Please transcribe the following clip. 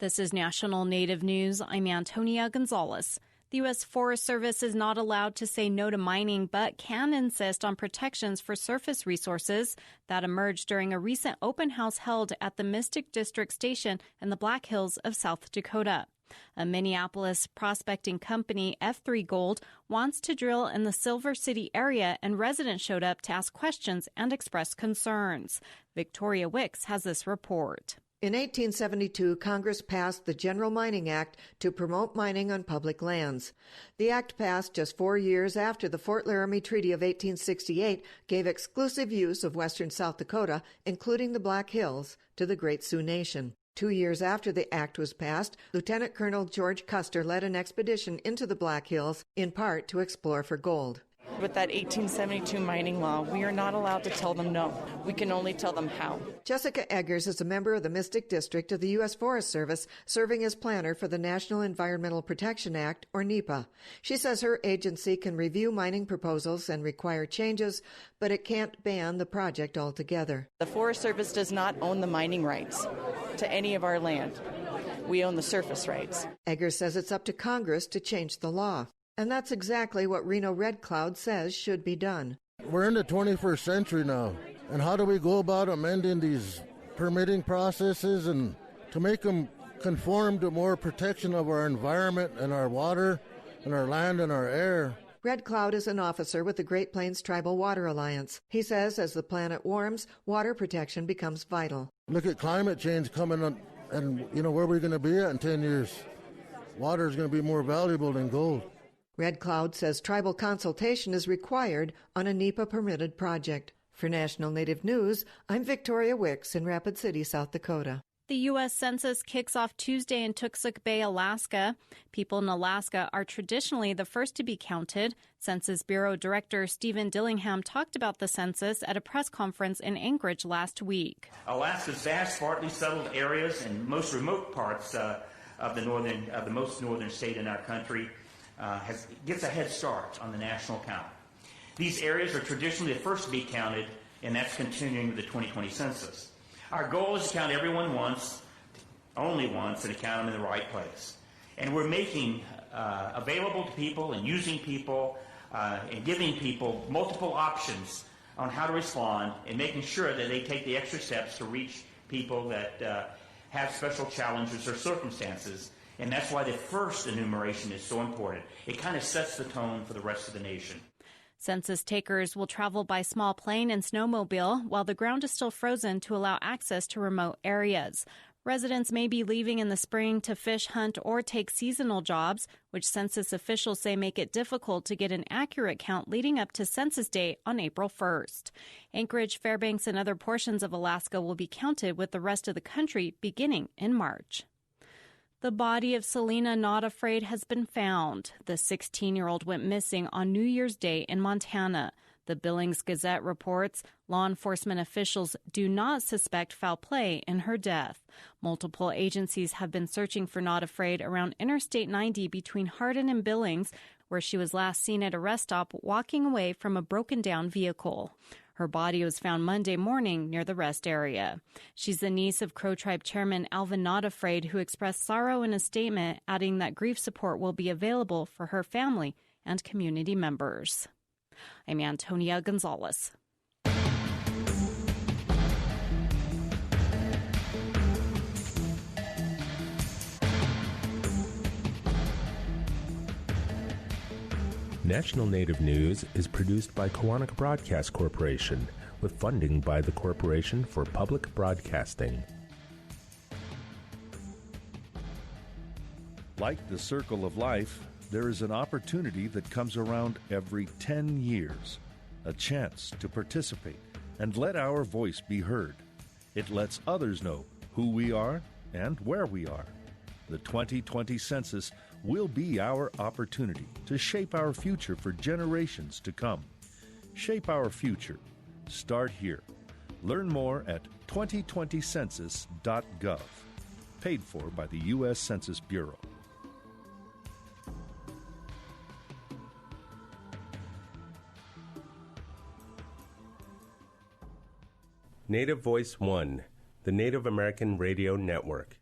This is National Native News. I'm Antonia Gonzalez. The U.S. Forest Service is not allowed to say no to mining, but can insist on protections for surface resources. That emerged during a recent open house held at the Mystic District Station in the Black Hills of South Dakota. A Minneapolis prospecting company, F3 Gold, wants to drill in the Silver City area, and residents showed up to ask questions and express concerns. Victoria Wicks has this report. In 1872, Congress passed the General Mining Act to promote mining on public lands. The act passed just 4 years after the Fort Laramie Treaty of 1868 gave exclusive use of western South Dakota, including the Black Hills, to the Great Sioux Nation. 2 years after the act was passed, Lieutenant Colonel George Custer led an expedition into the Black Hills, in part to explore for gold. With that 1872 mining law, we are not allowed to tell them no. We can only tell them how. Jessica Eggers is a member of the Mystic District of the U.S. Forest Service, serving as planner for the National Environmental Protection Act, or NEPA. She says her agency can review mining proposals and require changes, but it can't ban the project altogether. The Forest Service does not own the mining rights to any of our land. We own the surface rights. Eggers says it's up to Congress to change the law. And that's exactly what Reno Red Cloud says should be done. We're in the 21st century now, and how do we go about amending these permitting processes and to make them conform to more protection of our environment and our water and our land and our air? Red Cloud is an officer with the Great Plains Tribal Water Alliance. He says as the planet warms, water protection becomes vital. Look at climate change coming on, and where we're going to be at in 10 years. Water is going to be more valuable than gold. Red Cloud says tribal consultation is required on a NEPA-permitted project. For National Native News, I'm Victoria Wicks in Rapid City, South Dakota. The U.S. Census kicks off Tuesday in Tooksuk Bay, Alaska. People in Alaska are traditionally the first to be counted. Census Bureau Director Stephen Dillingham talked about the census at a press conference in Anchorage last week. Alaska's vast, partly settled areas and most remote parts of the most northern state in our country gets a head start on the national count. These areas are traditionally the first to be counted, and that's continuing with the 2020 census. Our goal is to count everyone once, only once, and to count them in the right place. And we're making available to people and using people and giving people multiple options on how to respond and making sure that they take the extra steps to reach people that have special challenges or circumstances. And that's why the first enumeration is so important. It kind of sets the tone for the rest of the nation. Census takers will travel by small plane and snowmobile while the ground is still frozen to allow access to remote areas. Residents may be leaving in the spring to fish, hunt, or take seasonal jobs, which census officials say make it difficult to get an accurate count leading up to Census Day on April 1st. Anchorage, Fairbanks, and other portions of Alaska will be counted with the rest of the country beginning in March. The body of Selena Not Afraid has been found. The 16-year-old went missing on New Year's Day in Montana. The Billings Gazette reports law enforcement officials do not suspect foul play in her death. Multiple agencies have been searching for Not Afraid around Interstate 90 between Hardin and Billings, where she was last seen at a rest stop walking away from a broken-down vehicle. Her body was found Monday morning near the rest area. She's the niece of Crow Tribe Chairman Alvin Not Afraid, who expressed sorrow in a statement, adding that grief support will be available for her family and community members. I'm Antonia Gonzalez. National Native News is produced by Kawanak Broadcast Corporation with funding by the Corporation for Public Broadcasting. Like the circle of life, there is an opportunity that comes around every 10 years, a chance to participate and let our voice be heard. It lets others know who we are and where we are. The 2020 census will be our opportunity to shape our future for generations to come. Shape our future. Start here. Learn more at 2020census.gov. Paid for by the U.S. Census Bureau. Native Voice One, the Native American Radio Network.